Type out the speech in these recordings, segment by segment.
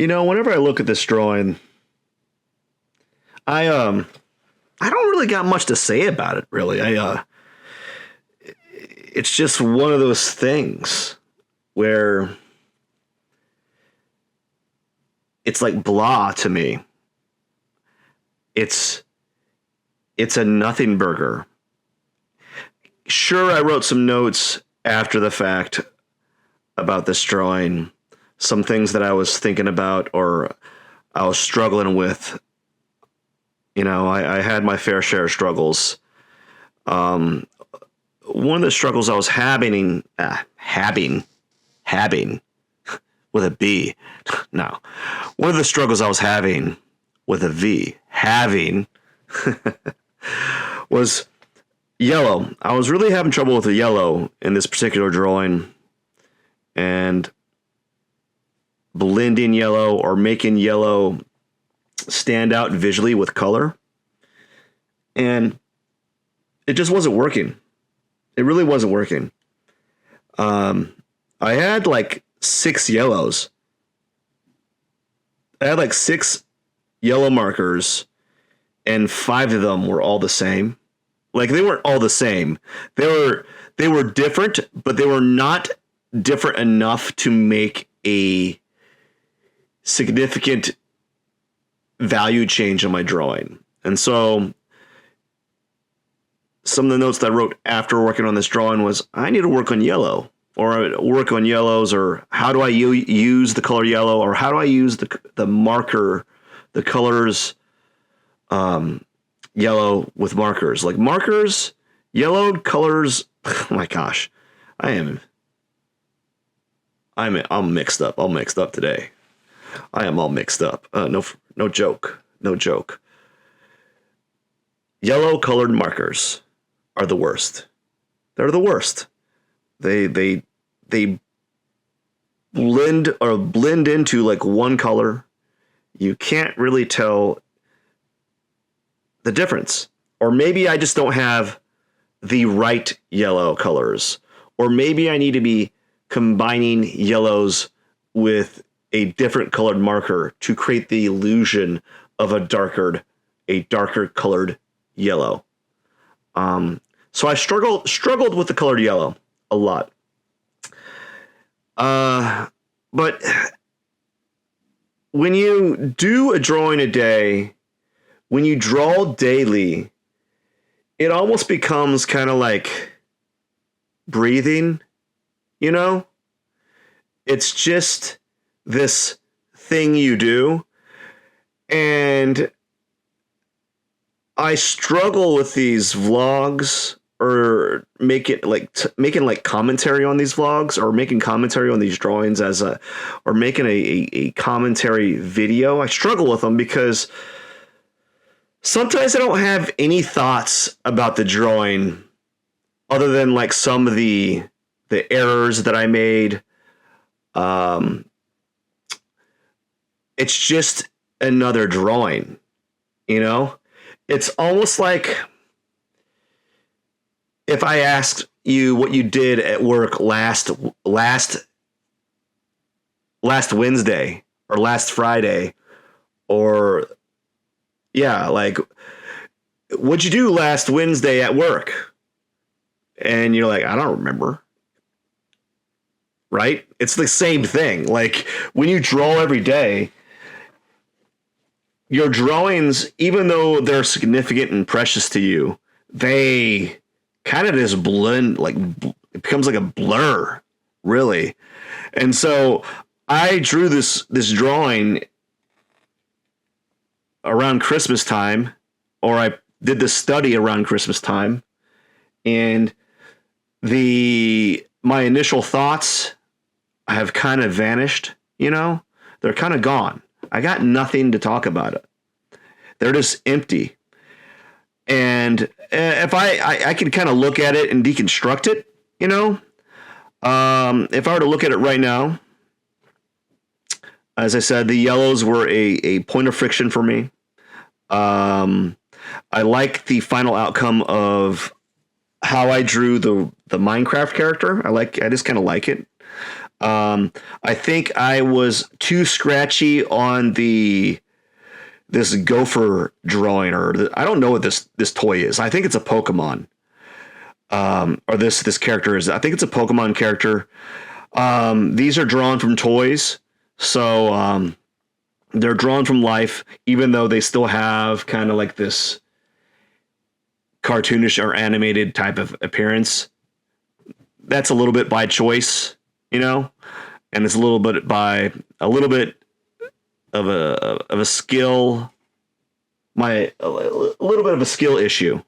Whenever I look at this drawing, I don't really got much to say about it, really. It's just one of those things where it's like blah to me. It's a nothing burger. Sure, I wrote some notes after the fact about this drawing, some things that I was thinking about or I was struggling with. I had my fair share of struggles. One of the struggles I was having with a B. No. One of the struggles I was having with a V, was yellow. I was really having trouble with the yellow in this particular drawing and blending yellow or making yellow stand out visually with color. And it just wasn't working. It really wasn't working. I had like 6 yellows. I had like 6 yellow markers, and 5 of them were all the same. Like, they weren't all the same. They were different, but they were not different enough to make a significant value change in my drawing. And so some of the notes that I wrote after working on this drawing was, I need to work on yellow, or work on yellows, or how do I use the color yellow, or how do I use the marker, the colors, yellow with markers, like markers, yellowed colors. Oh my gosh, I'm mixed up. I'm mixed up today. I am all mixed up. No joke. Yellow colored markers are the worst. They're the worst. They blend into like one color. You can't really tell the difference. Or maybe I just don't have the right yellow colors. Or maybe I need to be combining yellows with a different colored marker to create the illusion of a darker colored yellow. So I struggled with the colored yellow a lot. But when you do a drawing a day, when you draw daily, it almost becomes kind of like breathing, It's just this thing you do. And I struggle with these vlogs, or making commentary on these vlogs, or making commentary on these drawings or making a commentary video. I struggle with them because sometimes I don't have any thoughts about the drawing other than like some of the errors that I made. It's just another drawing, It's almost like if I asked you what you did at work last Wednesday or last Friday, or like, what'd you do last Wednesday at work? And you're like, I don't remember. Right? It's the same thing. Like, when you draw every day, your drawings, even though they're significant and precious to you, they kind of just blend, like, it becomes like a blur, really. And so I drew this drawing around Christmas time, or I did this study around Christmas time, and my initial thoughts have kind of vanished, They're kind of gone. I got nothing to talk about it. They're just empty. And if I can kind of look at it and deconstruct it, if I were to look at it right now, as I said, the yellows were a point of friction for me. I like the final outcome of how I drew the Minecraft character. I just kind of like it. I think I was too scratchy on this gopher drawing, I don't know what this toy is. I think it's a Pokemon, or this character is. I think it's a Pokemon character. These are drawn from toys, so they're drawn from life, even though they still have kind of like this cartoonish or animated type of appearance. That's a little bit by choice, you know, and it's a little bit of a skill, a little bit of a skill issue,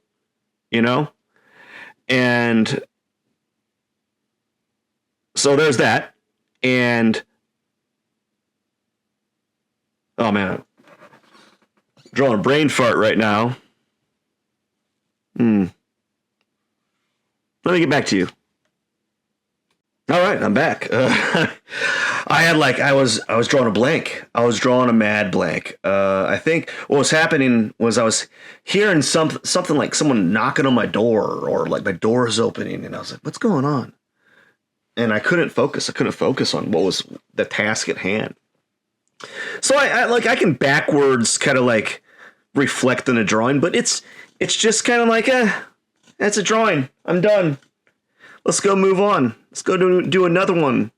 you know, and so there's that. And oh man, I'm drawing a brain fart right now. Let me get back to you. All right, I'm back. I was drawing a blank. I was drawing a mad blank. I think what was happening was I was hearing something like someone knocking on my door, or like my door is opening, and I was like, "What's going on?" And I couldn't focus. I couldn't focus on what was the task at hand. So I can backwards kind of like reflect on a drawing, but it's just kind of like that's a drawing. I'm done. Let's go move on. Let's go do another one.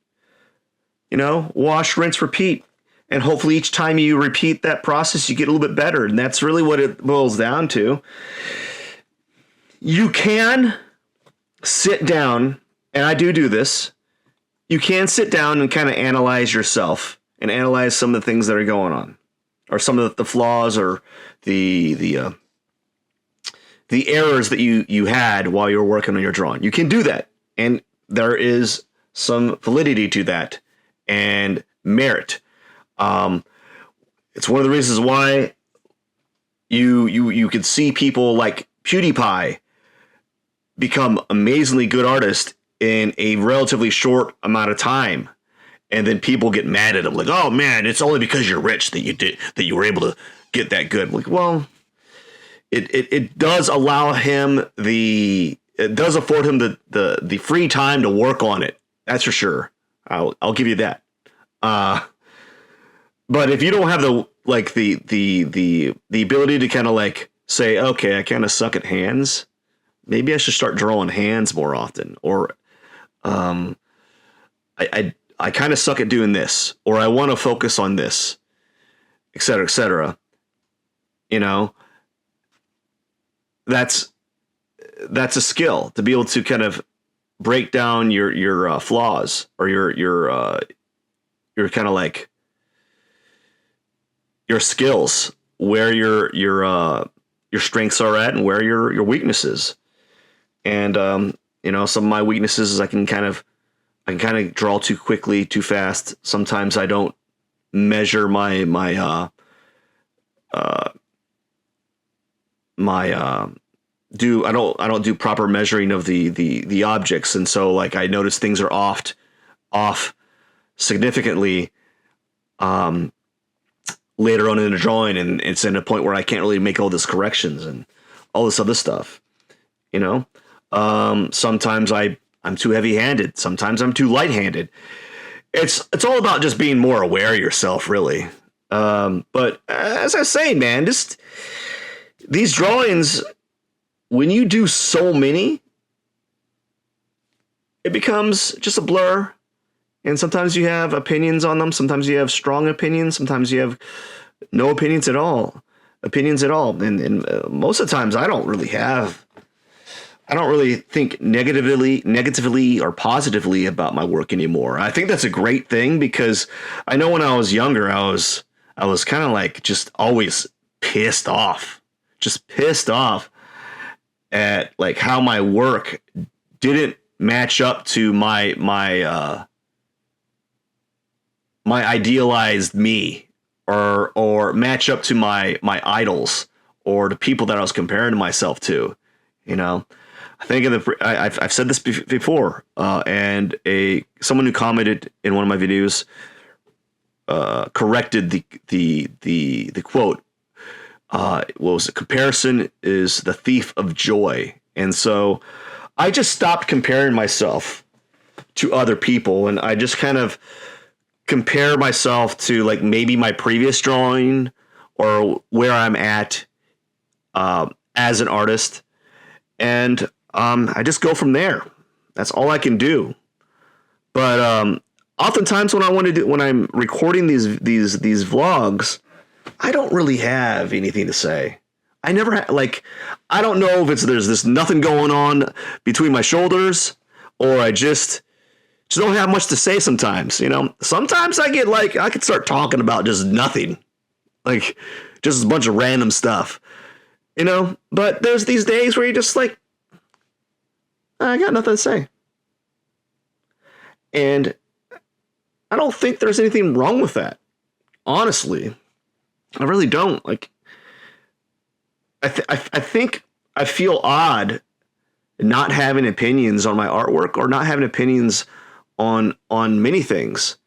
You know, wash, rinse, repeat. And hopefully each time you repeat that process, you get a little bit better. And that's really what it boils down to. You can sit down, and I do this. You can sit down and kind of analyze yourself and analyze some of the things that are going on, or some of the flaws, or the errors that you had while you were working on your drawing. You can do that. And there is some validity to that and merit. It's one of the reasons why you could see people like PewDiePie become amazingly good artists in a relatively short amount of time. And then people get mad at him, like, "Oh man, it's only because you're rich that you were able to get that good." Like, well, it does allow him it does afford him the free time to work on it. That's for sure. I'll give you that. But if you don't have the ability to kind of like say, okay, I kind of suck at hands, maybe I should start drawing hands more often, or I kind of suck at doing this, or I want to focus on this, et cetera, et cetera. You know, that's a skill, to be able to kind of break down your flaws, or your kind of like your skills, where your strengths are at, and where your weaknesses. And you know, some of my weaknesses is I can kind of draw too quickly, too fast. Sometimes I don't measure I don't do proper measuring of the objects, and so like I notice things are off significantly later on in the drawing, and it's in a point where I can't really make all this corrections and all this other stuff. You know, sometimes I'm too heavy-handed. Sometimes I'm too light-handed. It's all about just being more aware of yourself, really. But as I say, man, just these drawings, when you do so many, it becomes just a blur. And sometimes you have opinions on them. Sometimes you have strong opinions. Sometimes you have no opinions at all. And most of the times I don't really think negatively or positively about my work anymore. I think that's a great thing, because I know when I was younger, I was kind of like just always pissed off at like how my work didn't match up to my idealized me, or match up to my idols, or the people that I was comparing myself to. You know, I think I've said this before, and someone who commented in one of my videos corrected the quote. What was it? Comparison is the thief of joy. And so I just stopped comparing myself to other people, and I just kind of compare myself to like maybe my previous drawing or where I'm at as an artist, and I just go from there. That's all I can do. But oftentimes when I'm recording these vlogs, I don't really have anything to say. I never I don't know if there's this nothing going on between my shoulders, or I just don't have much to say sometimes. Sometimes I get I could start talking about just nothing, like just a bunch of random stuff. But there's these days where you're just like, I got nothing to say. And I don't think there's anything wrong with that. Honestly, I really don't. I think I feel odd not having opinions on my artwork, or not having opinions on many things,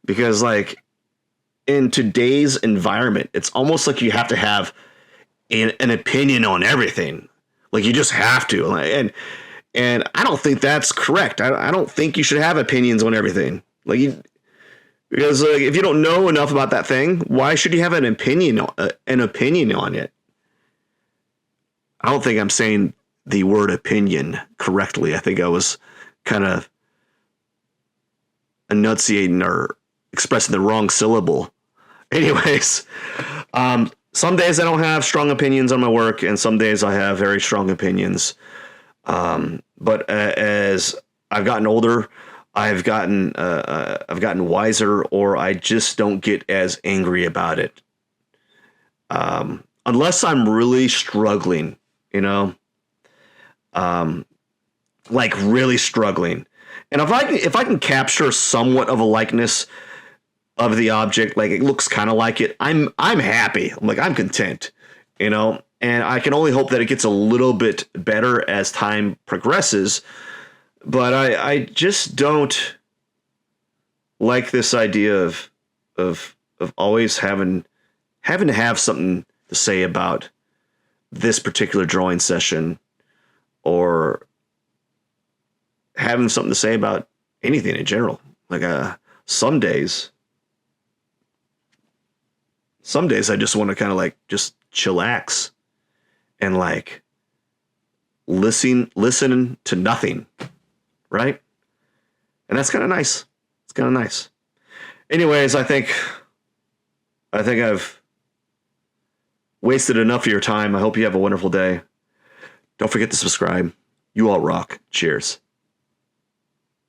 because in today's environment, it's almost like you have to have an opinion on everything. You just have to. And I don't think that's correct. I don't think you should have opinions on everything. Because if you don't know enough about that thing, why should you have an opinion on it? I don't think I'm saying the word opinion correctly. I think I was kind of enunciating or expressing the wrong syllable. Anyways, some days I don't have strong opinions on my work, and some days I have very strong opinions. But as I've gotten older, I've gotten wiser, or I just don't get as angry about it. Unless I'm really struggling, really struggling. And if I can capture somewhat of a likeness of the object, it looks kind of like it, I'm happy. I'm content, and I can only hope that it gets a little bit better as time progresses. But I just don't like this idea of always having to have something to say about this particular drawing session, or having something to say about anything in general. Some days I just want to kind of just chillax and listen to nothing, right? And that's kind of nice. It's kind of nice. Anyways, I think I've wasted enough of your time. I hope you have a wonderful day. Don't forget to subscribe. You all rock. Cheers.